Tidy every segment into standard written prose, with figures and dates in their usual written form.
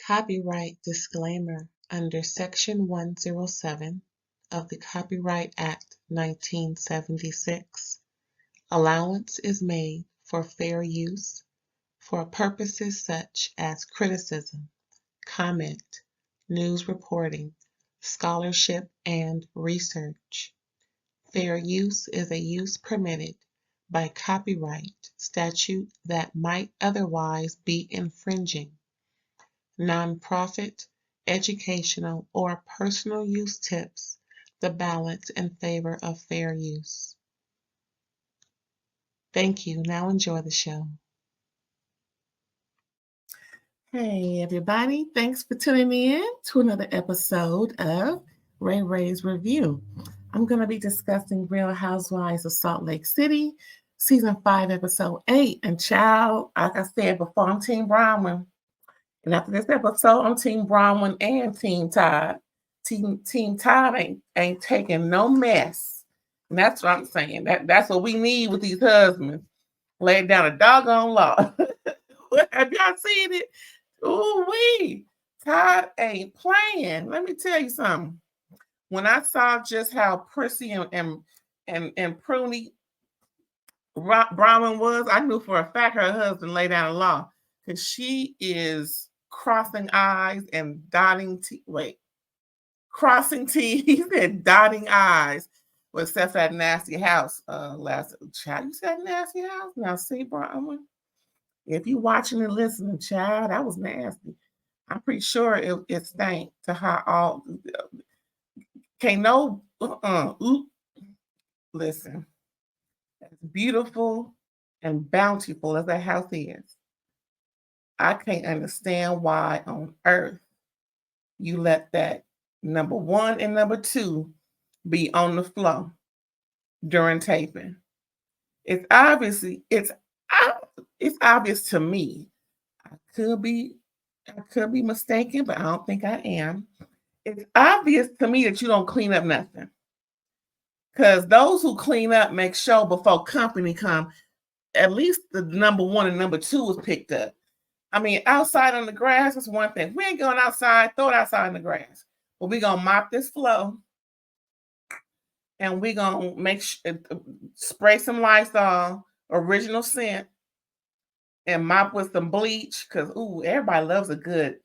Copyright disclaimer under Section 107 of the Copyright Act 1976. Allowance is made for fair use for purposes such as criticism, comment, news reporting, scholarship, and research. Fair use is a use permitted by copyright statute that might otherwise be infringing. Nonprofit, educational, or personal use tips the balance in favor of fair use. Thank you. Now enjoy the show. Hey, everybody. Thanks for tuning in to another episode of Ray Ray's Review. I'm going to be discussing Real Housewives of Salt Lake City, Season 5, Episode 8. And child, like I said before, I'm Team Bronwyn. And after this episode, I'm Team Bronwyn and Team Todd. Team Todd ain't taking no mess. And that's what I'm saying. That's what we need with these husbands. Laying down a doggone law. Have y'all seen it? Ooh-wee. Todd ain't playing. Let me tell you something. When I saw just how prissy and pruny Bronwyn was, I knew for a fact her husband laid down a law. Because she is crossing I's and crossing T's and dotting I's with Seth that nasty house last child. You said nasty house? Now see, Bronwyn, if you watching and listening, child, that was nasty. I'm pretty sure it stank to how all can't no listen. As beautiful and bountiful as that house is, I can't understand why on earth you let that number 1 and number 2 be on the floor during taping. It's obvious to me. I could be mistaken, but I don't think I am. It's obvious to me that you don't clean up nothing. Because those who clean up make sure before company come, at least the number 1 and number 2 was picked up. I mean, outside on the grass is one thing. We ain't going outside, throw it outside in the grass. But we're going to mop this floor. And we're going to spray some Lysol, original scent, and mop with some bleach. Because, everybody loves a good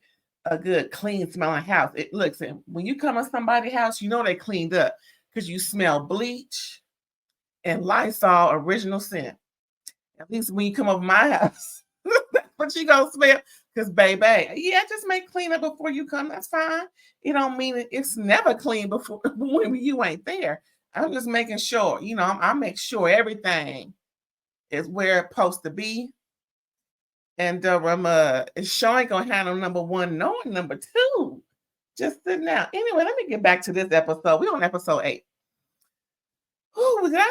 clean smelling house. It looks, when you come to somebody's house, you know they cleaned up. Because you smell bleach and Lysol original scent. At least when you come over my house. But you gonna smell, because baby, yeah, just make clean up before you come. That's fine. It don't mean it's never clean before when you ain't there. I'm just making sure, I make sure everything is where it's supposed to be. And it sure ain't gonna handle number 1, knowing number 2. Just sitting down. Anyway, let me get back to this episode. We're on episode 8. Oh, did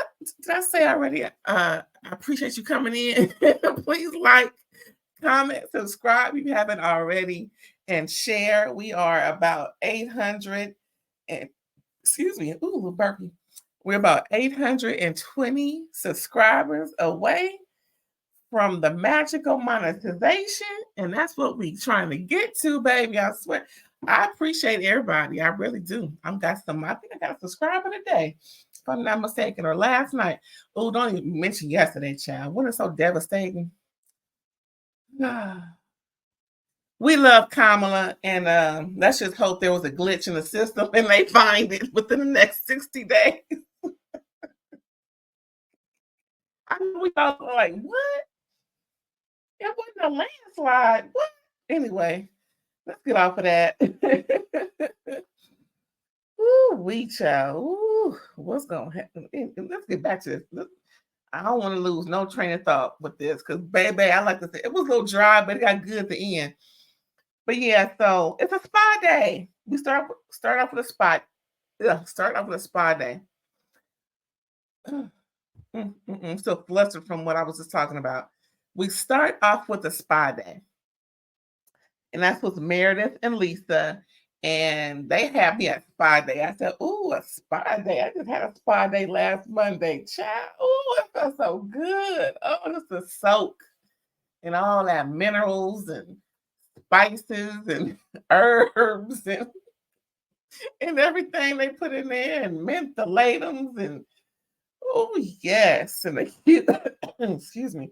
I say already? I appreciate you coming in. Please like, comment, subscribe if you haven't already, and share. We are about 800 and burpee. We're about 820 subscribers away from the magical monetization, and that's what we're trying to get to, baby. I swear. I appreciate everybody. I really do. I think I got a subscriber today, if I'm not mistaken, or last night. Oh, don't even mention yesterday, child. Wasn't it so devastating? We love Kamala, and let's just hope there was a glitch in the system and they find it within the next 60 days. I know we thought, like, what? It wasn't a landslide. What? Anyway, let's get off of that. Ooh, child. Ooh, what's going to happen? Let's get back to this. I don't want to lose no train of thought with this, because, baby, I like to say it was a little dry, but it got good at the end. But yeah, so it's a spa day. We start off with a spa. Yeah, start off with a spa day. Still flustered from what I was just talking about. We start off with a spa day, and that's with Meredith and Lisa. And they have me at spa day. I said, ooh, a spa day. I just had a spa day last Monday. Child, ooh, it felt so good. Oh, just a soak and all that minerals and spices and herbs and everything they put in there and mentholatums and oh yes, and a cute excuse me,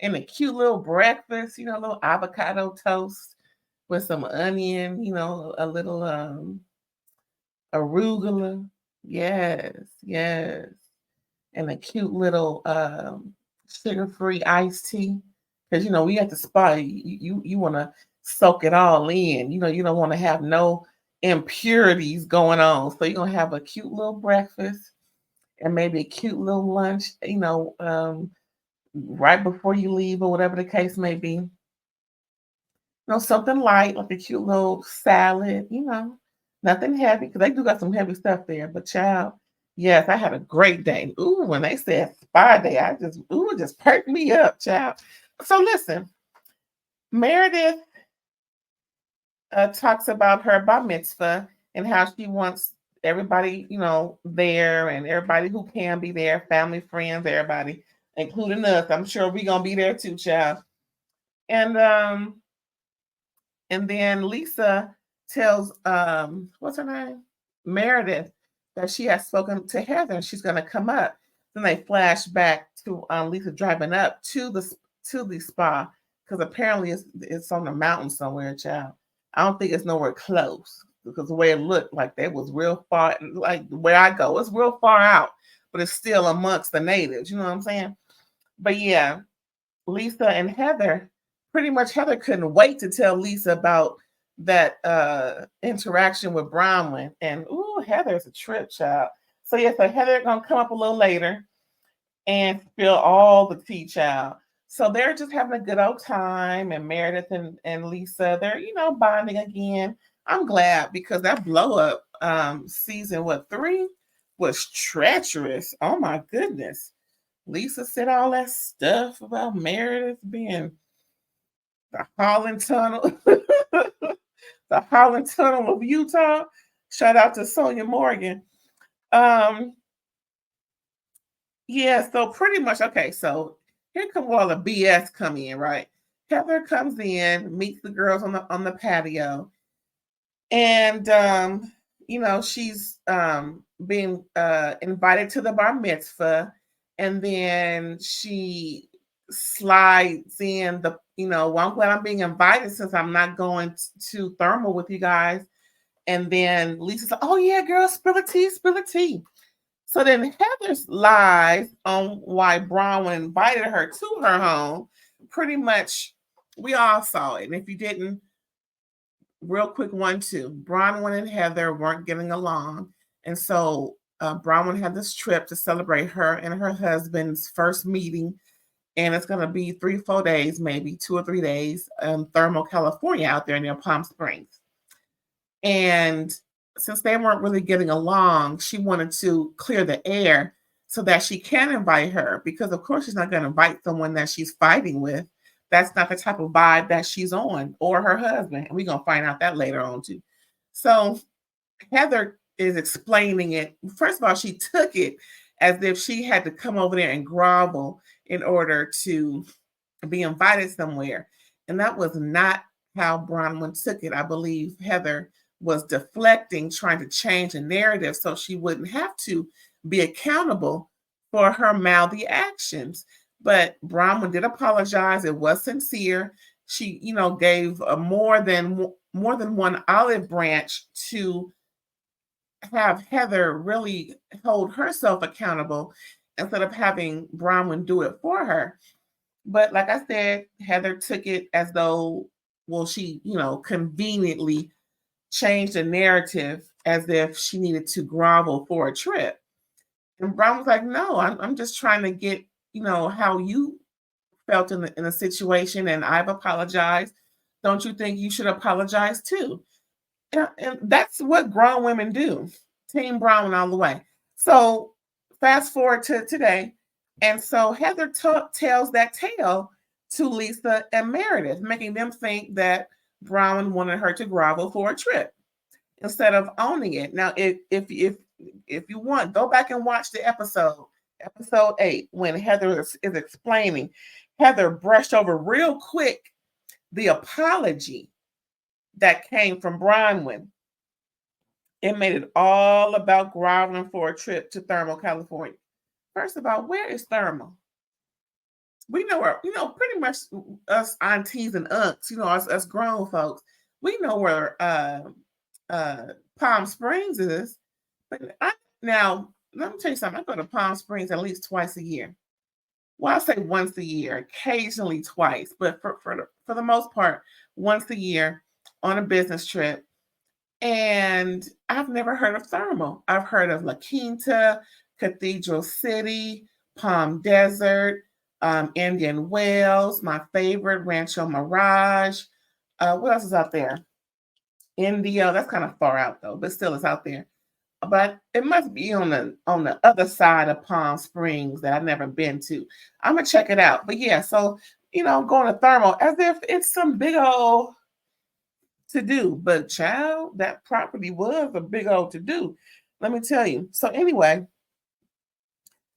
and a cute little breakfast, a little avocado toast with some onion, a little arugula. Yes, yes. And a cute little sugar-free iced tea. Because we at the spa, you want to soak it all in. You don't want to have no impurities going on. So you're gonna have a cute little breakfast and maybe a cute little lunch, right before you leave or whatever the case may be. Something light, like a cute little salad, nothing heavy, because they do got some heavy stuff there. But child, yes, I had a great day. Ooh, when they said spa day, it just perked me up, child. So listen, Meredith talks about her bar mitzvah and how she wants everybody, there and everybody who can be there, family, friends, everybody, including us. I'm sure we're gonna be there too, child. And then Lisa tells what's her name? Meredith, that she has spoken to Heather and she's gonna come up. Then they flash back to Lisa driving up to the spa because apparently it's on the mountain somewhere, child. I don't think it's nowhere close because the way it looked like that was real far, like where I go, it's real far out, but it's still amongst the natives, you know what I'm saying? But yeah, Lisa and Heather, pretty much Heather couldn't wait to tell Lisa about that interaction with Bronwyn. And ooh, Heather's a trip, child. So yeah, so Heather gonna come up a little later and spill all the tea, child. So they're just having a good old time, and Meredith and Lisa, they're bonding again. I'm glad because that blow up season 3 was treacherous. Oh my goodness. Lisa said all that stuff about Meredith being the Holland Tunnel, the Holland Tunnel of Utah. Shout out to Sonia Morgan. Um, yeah, so pretty much okay. So here come all the BS come in, right? Heather comes in, meets the girls on the patio, and she's being invited to the bar mitzvah, and then she slides in well, I'm glad I'm being invited since I'm not going to thermal with you guys. And then Lisa's like, oh yeah, girl, spill the tea, spill the tea. So then Heather's lies on why Bronwyn invited her to her home. Pretty much, we all saw it. And if you didn't, real quick 1-2. Bronwyn and Heather weren't getting along. And so Bronwyn had this trip to celebrate her and her husband's first meeting. And it's going to be 3-4 days, maybe 2 or 3 days in Thermal, California, out there near Palm Springs. And since they weren't really getting along, she wanted to clear the air so that she can invite her, because of course she's not going to invite someone that she's fighting with. That's not the type of vibe that she's on, or her husband. And we're going to find out that later on too. So Heather is explaining it. First of all, she took it as if she had to come over there and grovel in order to be invited somewhere. And that was not how Bronwyn took it. I believe Heather was deflecting, trying to change the narrative so she wouldn't have to be accountable for her mouthy actions. But Bronwyn did apologize. It was sincere. She, gave a more than one olive branch to have Heather really hold herself accountable instead of having Bronwyn do it for her. But like I said, Heather took it as though, well, she, conveniently changed the narrative as if she needed to grovel for a trip. And Brown was like, no, I'm just trying to get, how you felt in the situation, and I've apologized. Don't you think you should apologize too? And that's what grown women do. Team Brown all the way. So fast forward to today. And so Heather tells that tale to Lisa and Meredith, making them think that Brown wanted her to grovel for a trip instead of owning it. Now, if you want, go back and watch the episode 8, when Heather is explaining. Heather brushed over real quick the apology that came from Bronwyn. It made it all about groveling for a trip to Thermal, California. First of all, where is Thermal? We know where, pretty much us aunties and unks, us grown folks, we know where uh, Palm Springs is. But now, let me tell you something. I go to Palm Springs at least twice a year. Well, I say once a year, occasionally twice, but for the most part, once a year on a business trip. And I've never heard of Thermal. I've heard of La Quinta, Cathedral City, Palm Desert, Indian Wells, my favorite, Rancho Mirage. What else is out there? Indio. That's kind of far out though, but still it's out there. But it must be on the other side of Palm Springs that I've never been to. I'm gonna check it out. But yeah, so going to Thermal as if it's some big old to do. But child, that property was a big old to do. Let me tell you. So anyway,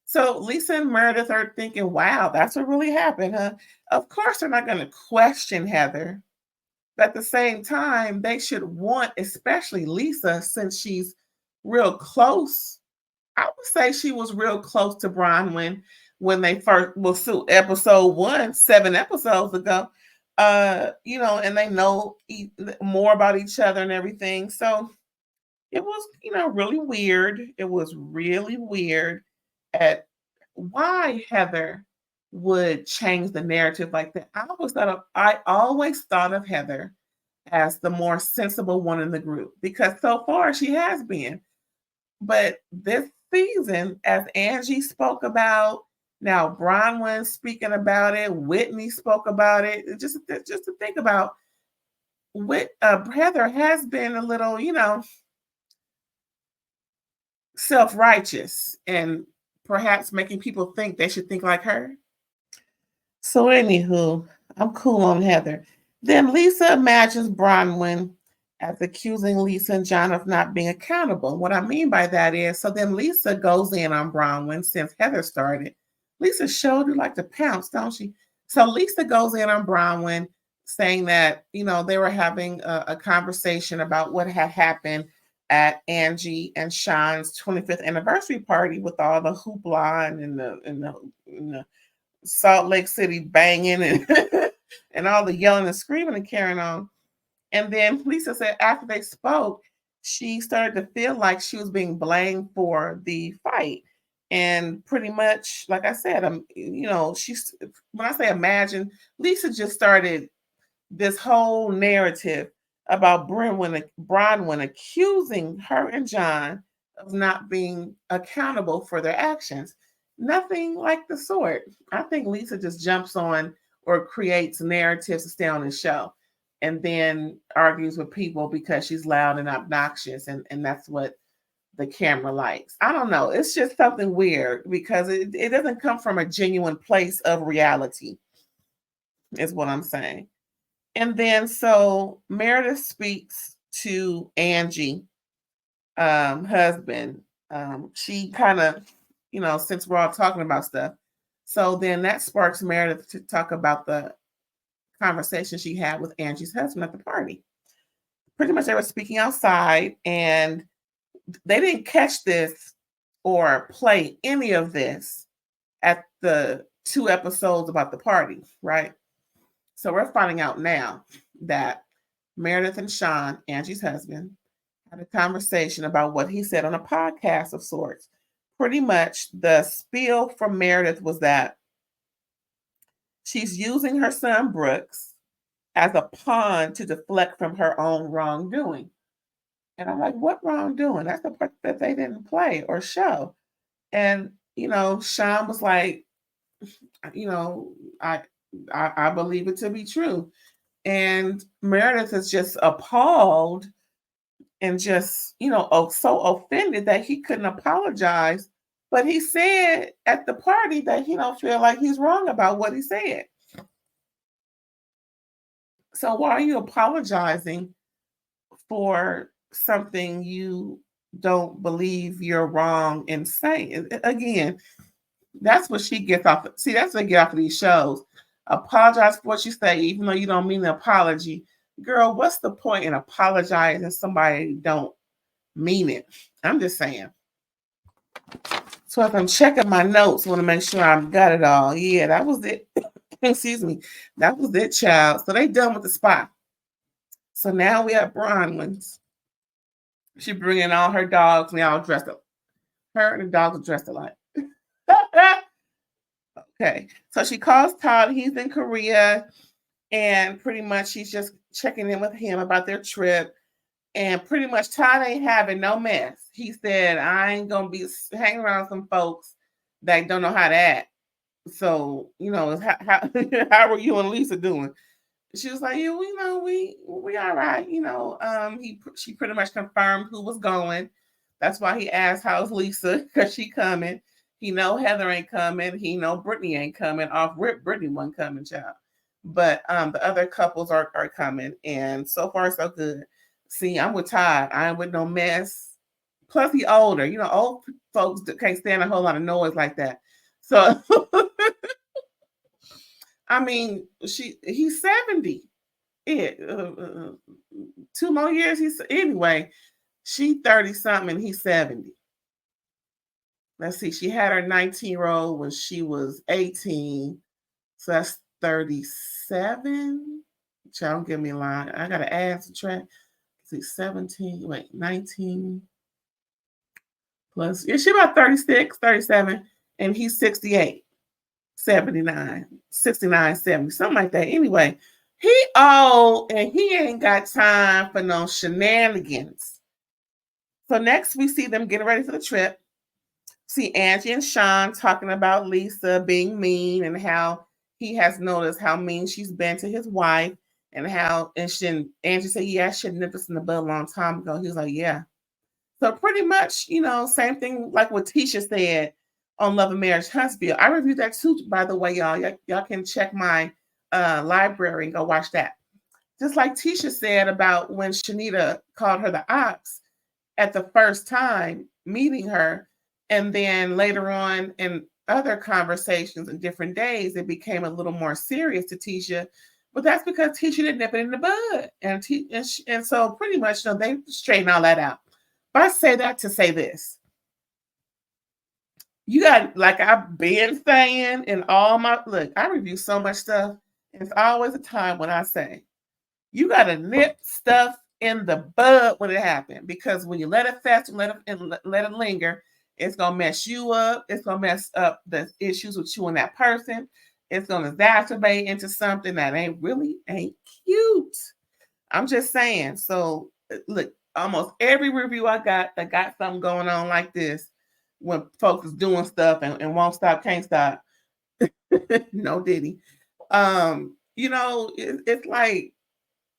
so Lisa and Meredith are thinking, wow, that's what really happened, huh? Of course, they're not going to question Heather. But at the same time, they should want, especially Lisa, since she's real close. I would say she was real close to Bronwyn when they first, well, so episode 1, 7 episodes ago. And they know more about each other and everything. So it was, really weird. It was really weird at why Heather would change the narrative like that. I always thought of Heather as the more sensible one in the group because so far she has been. But this season, as Angie spoke about, now Bronwyn speaking about it, Whitney spoke about it. Just to think about, Heather has been a little, self-righteous and perhaps making people think they should think like her. So anywho, I'm cool on Heather. Then Lisa imagines Bronwyn as accusing Lisa and John of not being accountable. What I mean by that is, so then Lisa goes in on Bronwyn since Heather started. Lisa showed you like to pounce, don't she? So Lisa goes in on Bronwyn saying that, they were having a conversation about what had happened at Angie and Sean's 25th anniversary party with all the hoopla and the Salt Lake City banging and and all the yelling and screaming and carrying on. And then Lisa said after they spoke, she started to feel like she was being blamed for the fight. And pretty much, like I said, she's when I say imagine, Lisa just started this whole narrative about Bronwyn accusing her and John of not being accountable for their actions. Nothing like the sort. I think Lisa just jumps on or creates narratives to stay on the show and then argues with people because she's loud and obnoxious and that's what the camera likes. I don't know. It's just something weird because it doesn't come from a genuine place of reality, is what I'm saying. And then so Meredith speaks to Angie, husband. She kind of, since we're all talking about stuff. So then that sparks Meredith to talk about the conversation she had with Angie's husband at the party. Pretty much they were speaking outside and they didn't catch this or play any of this at the 2 episodes about the party, right? So we're finding out now that Meredith and Sean, Angie's husband, had a conversation about what he said on a podcast of sorts. Pretty much the spiel from Meredith was that she's using her son Brooks as a pawn to deflect from her own wrongdoing. And I'm like, what wrongdoing? That's the part that they didn't play or show. And, Sean was like, I believe it to be true. And Meredith is just appalled and just, so offended that he couldn't apologize. But he said at the party that he don't feel like he's wrong about what he said. So why are you apologizing for something you don't believe you're wrong in saying? Again, that's what she gets off. See, that's what I get off of these shows. Apologize for what you say, even though you don't mean the apology. Girl, what's the point in apologizing if somebody don't mean it? I'm just saying. So if I'm checking my notes, want to make sure I've got it all. Yeah, that was it. Excuse me. That was it, child. So they done with the spa. So now we have Bronwyn's. She bringing all her dogs and they all dressed up. Her and the dogs are dressed alike. Okay. So she calls Todd. He's in Korea. And pretty much she's just checking in with him about their trip. And pretty much Todd ain't having no mess. He said, I ain't going to be hanging around some folks that don't know how to act. So, how are you and Lisa doing? She was like, yeah, we all right. She pretty much confirmed who was going. That's why he asked, how's Lisa? Because she coming. He know Heather ain't coming. He know Brittany ain't coming. Off rip, Brittany wasn't coming, child. But the other couples are coming. And so far, so good. See, I'm with Todd. I ain't with no mess. Plus, he older. Old folks can't stand a whole lot of noise like that. So, I mean, he's 70. Yeah, 2 more years. Anyway, she 30 something and he's 70. Let's see. She had her 19-year-old when she was 18. So that's 37. Child, don't give me a line. I gotta add subtract. See, 17. Wait, 19 plus. Yeah, she about 36, 37, and he's 68, 79, 69, 70, something like that. Anyway, he old and he ain't got time for no shenanigans. So next we see them getting ready for the trip. See Angie and Sean talking about Lisa being mean and how he has noticed how mean she's been to his wife and Angie said, yeah, I should have nipped this in the bud a long time ago. He was like, yeah. So pretty much, same thing like what Tisha said on Love and Marriage Huntsville. I reviewed that too, by the way, y'all. Y'all can check my library and go watch that. Just like Tisha said about when Shanita called her the ox at the first time meeting her, and then later on in other conversations and different days, it became a little more serious to Tisha. But that's because Tisha didn't nip it in the bud, and so pretty much, they straighten all that out. But I say that to say this: you got, like I've been saying in all my look, I review so much stuff. And it's always a time when I say you got to nip stuff in the bud when it happened, because when you let it fester and let it linger, it's gonna mess you up. It's gonna mess up the issues with you and that person. It's gonna exacerbate into something that ain't cute. I'm just saying. So look, almost every review I got something going on like this. When folks is doing stuff and won't stop, can't stop. No diddy. It's like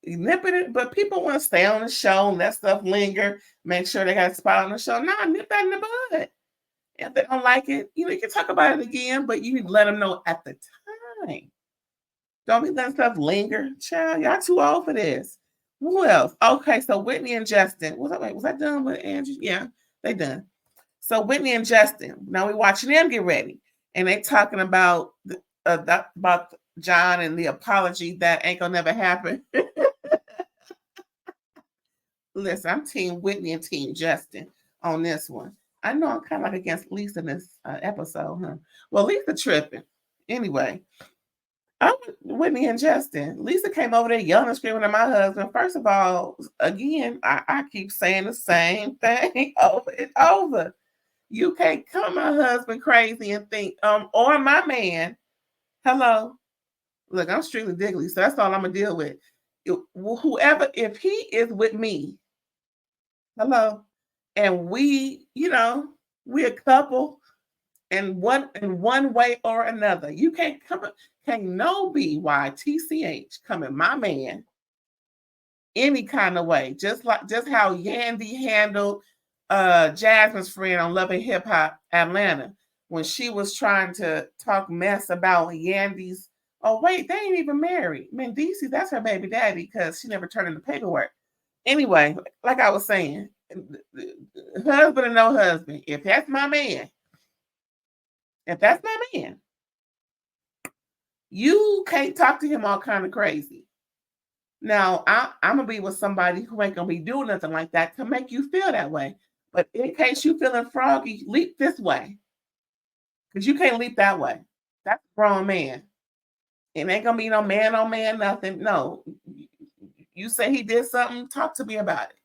nipping it, but people want to stay on the show and let stuff linger, make sure they got a spot on the show. Nah, nip that in the bud. If they don't like it, you can talk about it again, but you need to let them know at the time. Don't be letting stuff linger. Child, y'all too old for this. Who else? Okay, so Whitney and Justin. Was that done with Andrew? Yeah, they done. So Whitney and Justin. Now we're watching them get ready, and they talking about about John and the apology that ain't gonna never happen. Listen, I'm Team Whitney and Team Justin on this one. I know I'm kind of like against Lisa in this episode, huh? Well, Lisa tripping. Anyway, I'm with Whitney and Justin. Lisa came over there yelling and screaming at my husband. First of all, again, I keep saying the same thing over and over. You can't come my husband crazy and think, or my man. Hello. Look, I'm strictly diggly, so that's all I'm gonna deal with. Whoever, if he is with me, hello, and we a couple in one way or another. You can't no BYTCH come in my man any kind of way. Just how Yandy handled Jasmine's friend on Love and Hip Hop Atlanta when she was trying to talk mess about Yandy's. Oh wait, they ain't even married. Mendici, that's her baby daddy because she never turned in the paperwork. Anyway, like I was saying, husband or no husband, if that's my man, you can't talk to him all kind of crazy. Now, I'm gonna be with somebody who ain't gonna be doing nothing like that to make you feel that way. But in case you feeling froggy, leap this way. Because you can't leap that way. That's a grown man. It ain't gonna be no man on man, nothing. No. You say he did something, talk to me about it.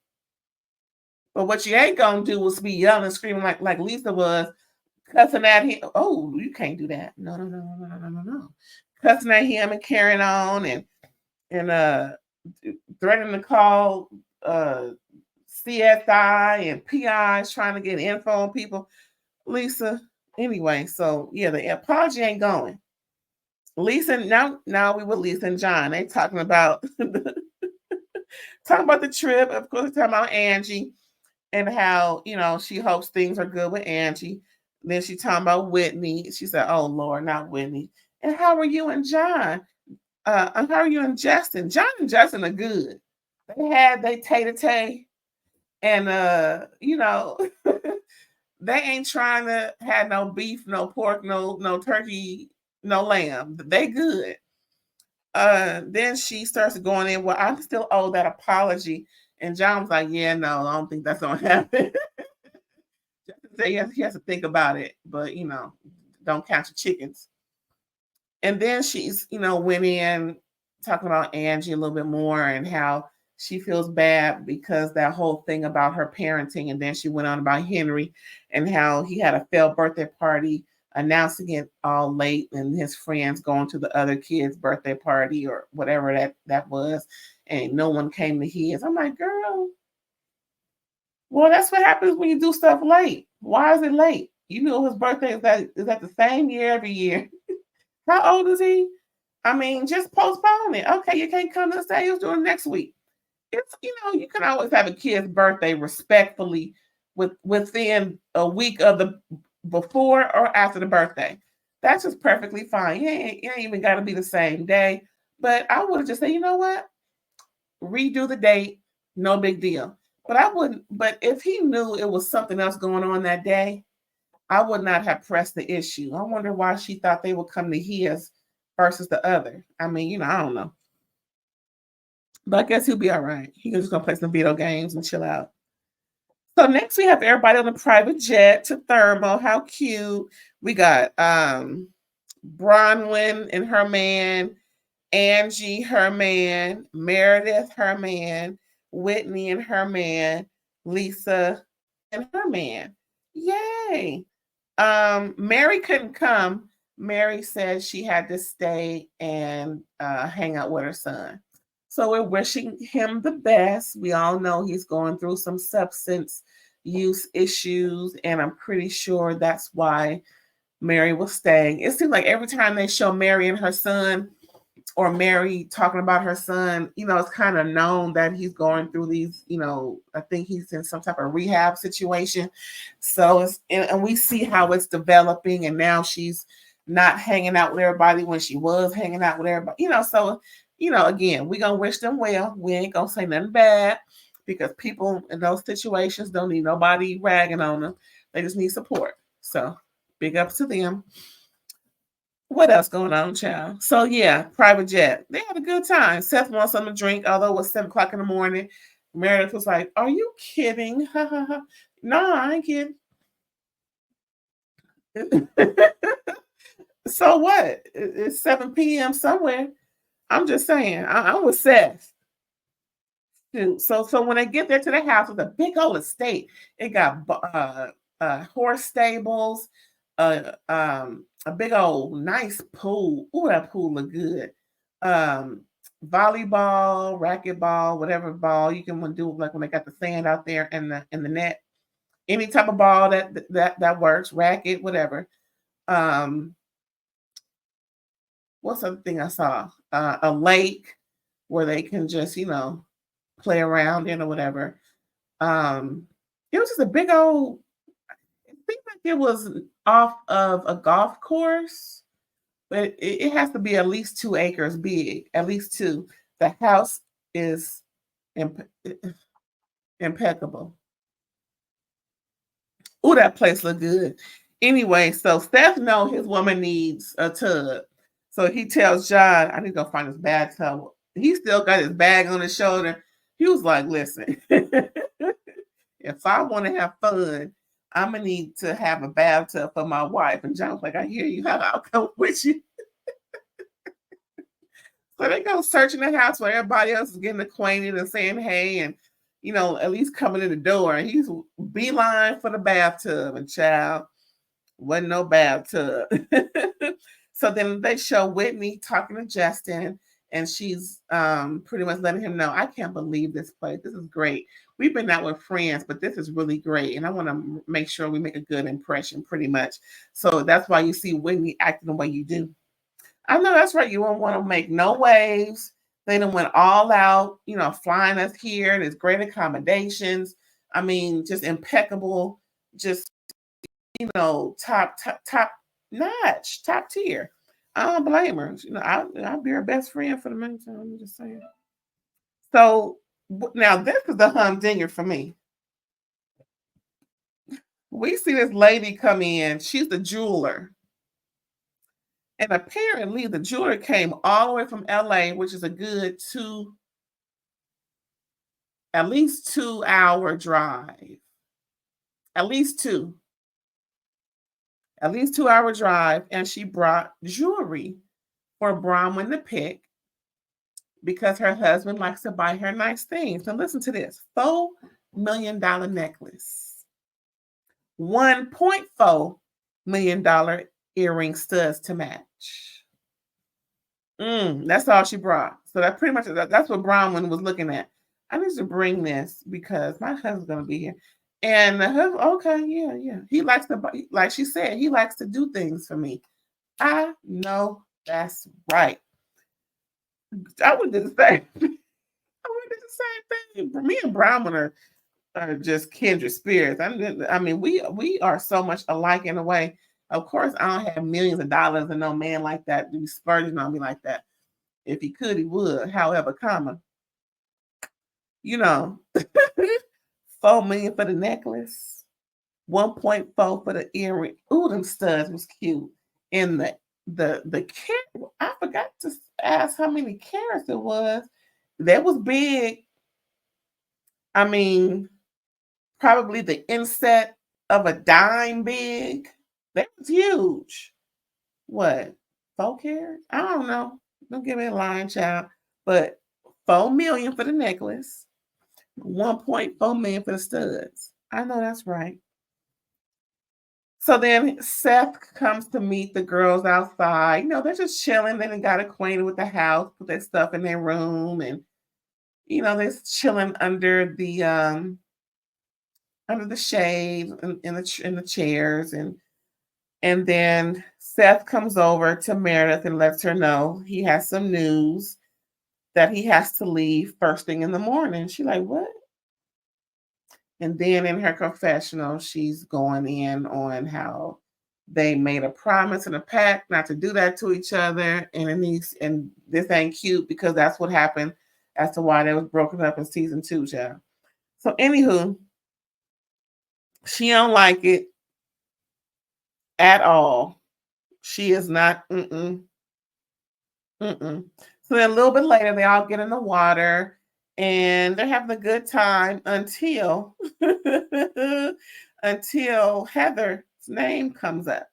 But what you ain't gonna do is be yelling and screaming like Lisa was, cussing at him. Oh, you can't do that. No, no, no, no, no, no, no, no. Cussing at him and carrying on and threatening to call uh CSI and PIs trying to get info on people. Lisa, anyway, so yeah, the apology ain't going. Lisa, now we with Lisa and John. They talking about talking about the trip. Of course, talking about Angie and how she hopes things are good with Angie. Then she talking about Whitney. She said, "Oh Lord, not Whitney." And how are you and John? And how are you and Justin? John and Justin are good. They had they tay-to-tay, and they ain't trying to have no beef, no pork, no turkey, no lamb. They good. Then she starts going in, well, I'm still owe that apology. And John was like, yeah, no, I don't think that's gonna happen. He has to think about it, but don't count your chickens. And then she's, went in talking about Angie a little bit more and how she feels bad because that whole thing about her parenting. And then she went on about Henry and how he had a failed birthday party, announcing it all late, and his friends going to the other kid's birthday party or whatever that was, and no one came to his. I'm like, girl, well, that's what happens when you do stuff late. Why is it late? You know his birthday is at the same year every year. How old is he? I mean, just postpone it. Okay, you can't come to say you'll do it next week. It's you can always have a kid's birthday respectfully within a week of the before or after the birthday. That's just perfectly fine. You ain't even got to be the same day. But I would have just said, you know what? Redo the date. No big deal. But I wouldn't. But if he knew it was something else going on that day, I would not have pressed the issue. I wonder why she thought they would come to his versus the other. I mean, I don't know. But I guess he'll be all right. He's just gonna play some video games and chill out. So next we have everybody on a private jet to Thermal. How cute. We got Bronwyn and her man, Angie, her man, Meredith, her man, Whitney and her man, Lisa and her man. Yay. Mary couldn't come. Mary said she had to stay and hang out with her son. So we're wishing him the best. We all know he's going through some substance use issues, and I'm pretty sure that's why Mary was staying. It seems like every time they show Mary and her son, or Mary talking about her son, it's kind of known that he's going through these, I think he's in some type of rehab situation. So and we see how it's developing, and now she's not hanging out with everybody when she was hanging out with everybody, so, again, we're going to wish them well. We ain't going to say nothing bad because people in those situations don't need nobody ragging on them. They just need support. So big ups to them. What else going on, child? So yeah, private jet. They had a good time. Seth wants something to drink, although it was 7:00 in the morning. Meredith was like, "Are you kidding?" No, I ain't kidding. So what? It's 7 p.m. somewhere. I'm just saying. I'm with Seth. So when they get there to the house, it's a big old estate. It got horse stables, a big old nice pool. Ooh, that pool look good. Volleyball, racquetball, whatever ball you can do, like when they got the sand out there in the net. Any type of ball that works, racket, whatever. What's the other thing I saw? A lake where they can just, play around in or whatever. It was just a big old, it seemed like it was off of a golf course, but it has to be at least 2 acres big, at least 2. The house is impeccable. Ooh, that place look good. Anyway, so Seth know his woman needs a tub. So he tells John, I need to go find this bathtub he still got his bag on his shoulder. He was like, listen, if I want to have fun, I'm gonna need to have a bathtub for my wife. And John was like, I hear you. I'll come with you. So they go searching the house where everybody else is getting acquainted and saying hey, and at least coming in the door. And he's beeline for the bathtub, and child, wasn't no bathtub. So then they show Whitney talking to Justin, and she's pretty much letting him know, I can't believe this place. This is great. We've been out with friends, but this is really great. And I want to make sure we make a good impression, pretty much. So that's why you see Whitney acting the way you do. I know that's right. You won't want to make no waves. They done went all out, flying us here. There's great accommodations. I mean, just impeccable, just, top notch, top tier. I don't blame her. I'll be her best friend for the meantime. I'm just saying. So now this is the humdinger for me. We see this lady come in. She's the jeweler. And apparently the jeweler came all the way from LA, which is a good at least 2-hour drive. At least 2-hour drive. And she brought jewelry for Bronwyn to pick because her husband likes to buy her nice things. Now listen to this. $4 million necklace. $1.4 million earring studs to match. That's all she brought. So that pretty much that's what Bronwyn was looking at. I need to bring this because my husband's gonna be here. And the husband, okay, yeah. He likes to, like she said, he likes to do things for me. I know that's right. I would do the same. I would do the same thing. Me and Bronwyn are just kindred spirits. I mean, we are so much alike in a way. Of course, I don't have millions of dollars and no man like that to be splurging on me like that. If he could, he would. However, $4 million for the necklace, 1.4 for the earring. Ooh, them studs was cute. And the carat, I forgot to ask how many carats it was. That was big. I mean, probably the inset of a dime big. That was huge. What? 4 carats? I don't know. Don't give me a line, child. But $4 million for the necklace, 1.4 million for the studs. I know that's right. So then Seth comes to meet the girls outside. They're just chilling. They done got acquainted with the house, put their stuff in their room, and they're chilling under the shade in the chairs, and then Seth comes over to Meredith and lets her know he has some news that he has to leave first thing in the morning. She's like, what? And then in her confessional, she's going in on how they made a promise and a pact not to do that to each other. And this ain't cute because that's what happened as to why they was broken up in season 2, child. So anywho, she don't like it at all. She is not, So then a little bit later, they all get in the water and they're having a good time until Heather's name comes up.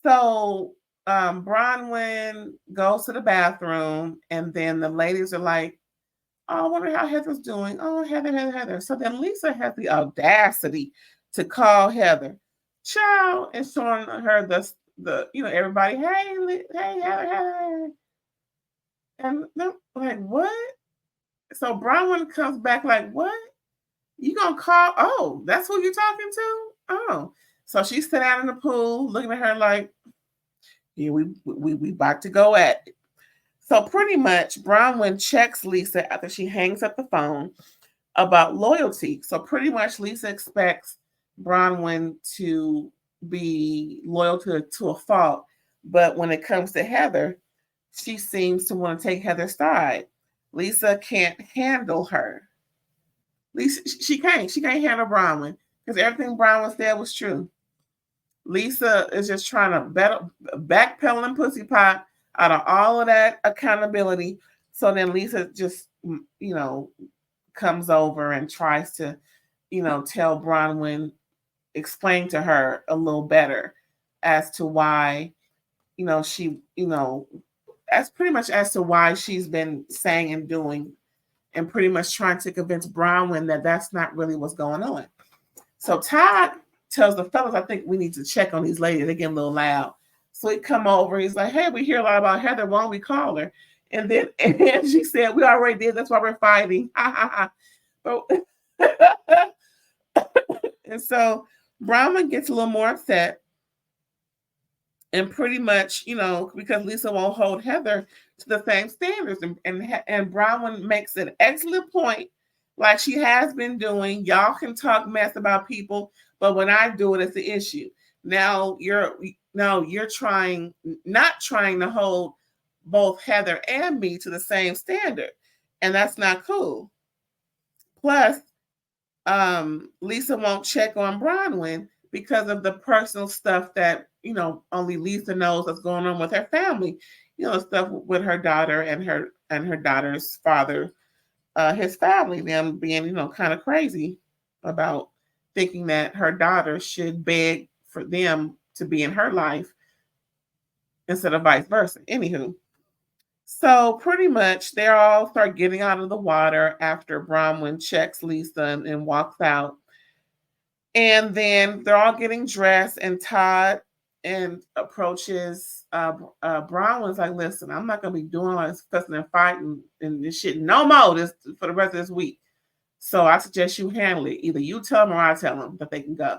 So Bronwyn goes to the bathroom, and then the ladies are like, oh, I wonder how Heather's doing. Oh, Heather. So then Lisa has the audacity to call Heather, child, and showing her the everybody, hey Heather. And they're like, what? So Bronwyn comes back like, what? You gonna call? Oh, that's who you're talking to? Oh. So she sat out in the pool looking at her like, yeah, we about to go at it. So pretty much Bronwyn checks Lisa after she hangs up the phone about loyalty. So pretty much Lisa expects Bronwyn to be loyal to a fault. But when it comes to Heather, she seems to want to take Heather's side. Lisa can't handle her. Lisa, she can't handle Bronwyn because everything Bronwyn said was true. Lisa is just trying to backpedal and pussy pop out of all of that accountability So then Lisa just, comes over and tries to, tell Bronwyn, explain to her a little better as to why, she, as pretty much as to why she's been saying and doing, and pretty much trying to convince Bronwyn that that's not really what's going on. So Todd tells the fellas, I think we need to check on these ladies. They get a little loud. So he come over. He's like, hey, we hear a lot about Heather. Why don't we call her? And then and she said, we already did. That's why we're fighting. But, and so Bronwyn gets a little more upset. And pretty much, because Lisa won't hold Heather to the same standards. And Bronwyn makes an excellent point, like she has been doing. Y'all can talk mess about people, but when I do it, it's the issue. Now you're not trying to hold both Heather and me to the same standard, and that's not cool. Plus, Lisa won't check on Bronwyn because of the personal stuff that only Lisa knows what's going on with her family. Stuff with her daughter and her daughter's father, his family, them being kind of crazy about thinking that her daughter should beg for them to be in her life instead of vice versa. Anywho, so pretty much they all start getting out of the water after Bronwyn checks Lisa and walks out. And then they're all getting dressed, and Todd approaches Bronwyn's like, listen, I'm not gonna be doing all this fussing and fighting and this shit no more this for the rest of this week. So I suggest you handle it. Either you tell them or I tell them that they can go.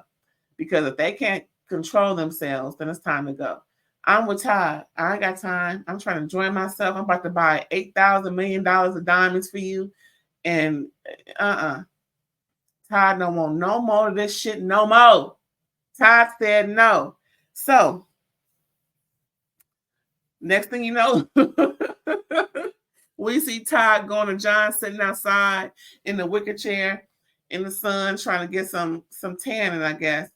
Because if they can't control themselves, then it's time to go. I'm with Todd. I ain't got time. I'm trying to enjoy myself. I'm about to buy $8,000 million of diamonds for you. And Todd don't want no more of this shit no more. Todd said no. So, next thing you know, we see Todd going to John sitting outside in the wicker chair in the sun trying to get some tanning, I guess.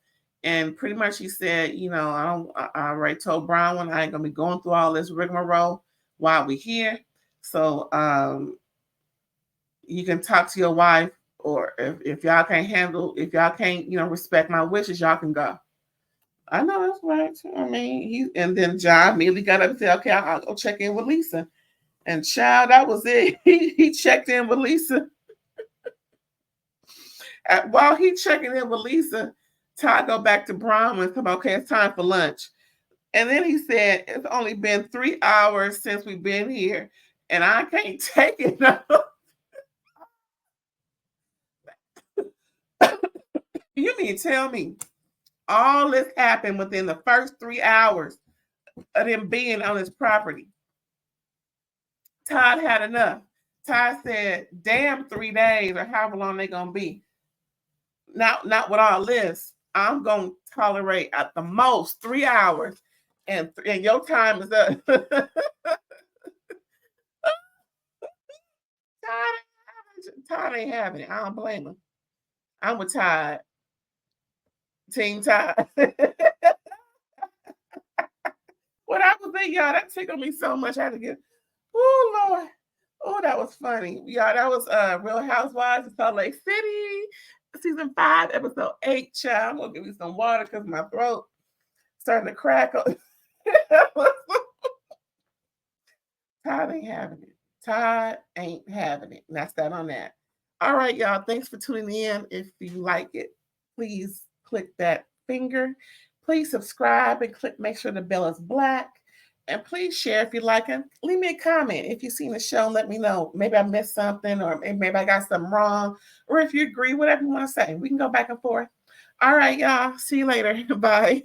And pretty much he said, I already told Bronwyn I ain't going to be going through all this rigmarole while we're here. So, you can talk to your wife, or if y'all can't respect my wishes, y'all can go. I know that's right. I mean, and then John immediately got up and said, okay, I'll go check in with Lisa. And child, that was it. He checked in with Lisa. While he checking in with Lisa, Todd go back to Bronwyn and said, okay, it's time for lunch. And then he said, it's only been 3 hours since we've been here, and I can't take it now. You mean tell me all this happened within the first 3 hours of them being on his property? Todd had enough. Todd said, damn 3 days or however long they're going to be. Not with all this. I'm going to tolerate at the most 3 hours, and your time is up. Todd ain't having it. I don't blame him. I'm with Todd. Team Todd. What I was saying, y'all, that tickled me so much. I had to get, oh Lord. Oh, that was funny. Y'all, that was Real Housewives of Salt Lake City, season 5, episode 8. Child, I'm gonna give you some water because my throat starting to crack. Todd ain't having it. Todd ain't having it. And that's that on that. All right, y'all. Thanks for tuning in. If you like it, please click that finger. Please subscribe and make sure the bell is black. And please share if you like it. Leave me a comment. If you've seen the show, let me know. Maybe I missed something, or maybe I got something wrong. Or if you agree, whatever you want to say. We can go back and forth. All right, y'all. See you later. Bye.